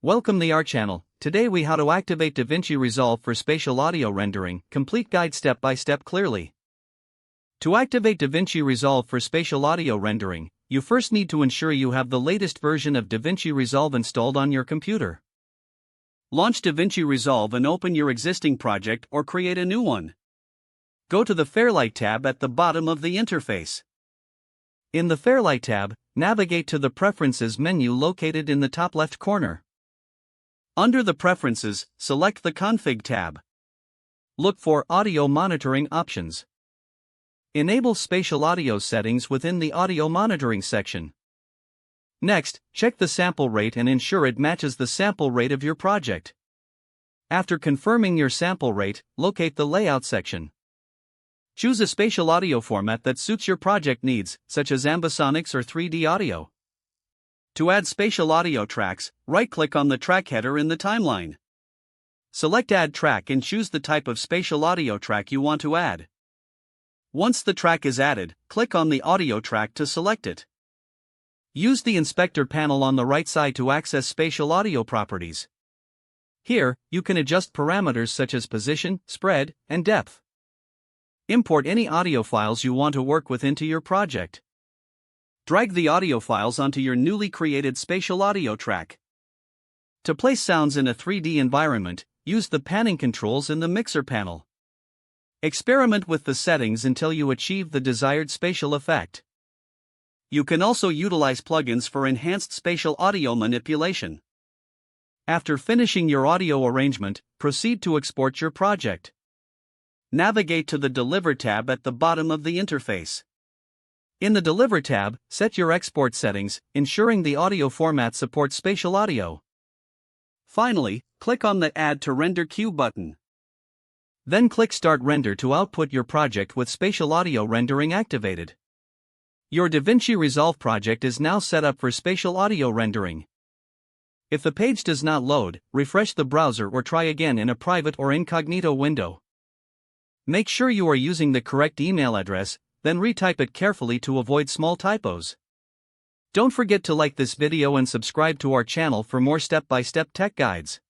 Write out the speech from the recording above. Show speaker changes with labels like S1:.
S1: Welcome to our channel. Today we how to activate DaVinci Resolve for spatial audio rendering, complete guide step by step clearly. To activate DaVinci Resolve for spatial audio rendering, you first need to ensure you have the latest version of DaVinci Resolve installed on your computer. Launch DaVinci Resolve and open your existing project or create a new one. Go to the Fairlight tab at the bottom of the interface. In the Fairlight tab, navigate to the Preferences menu located in the top left corner. Under the Preferences, select the Config tab. Look for Audio Monitoring options. Enable spatial audio settings within the Audio Monitoring section. Next, check the sample rate and ensure it matches the sample rate of your project. After confirming your sample rate, locate the Layout section. Choose a spatial audio format that suits your project needs, such as ambisonics or 3D audio. To add spatial audio tracks, right-click on the track header in the timeline. Select Add Track and choose the type of spatial audio track you want to add. Once the track is added, click on the audio track to select it. Use the inspector panel on the right side to access spatial audio properties. Here, you can adjust parameters such as position, spread, and depth. Import any audio files you want to work with into your project. Drag the audio files onto your newly created spatial audio track. To place sounds in a 3D environment, use the panning controls in the mixer panel. Experiment with the settings until you achieve the desired spatial effect. You can also utilize plugins for enhanced spatial audio manipulation. After finishing your audio arrangement, proceed to export your project. Navigate to the Deliver tab at the bottom of the interface. In the Deliver tab, set your export settings, ensuring the audio format supports spatial audio. Finally, click on the Add to Render Queue button. Then click Start Render to output your project with spatial audio rendering activated. Your DaVinci Resolve project is now set up for spatial audio rendering. If the page does not load, refresh the browser or try again in a private or incognito window. Make sure you are using the correct email address, then retype it carefully to avoid small typos. Don't forget to like this video and subscribe to our channel for more step-by-step tech guides.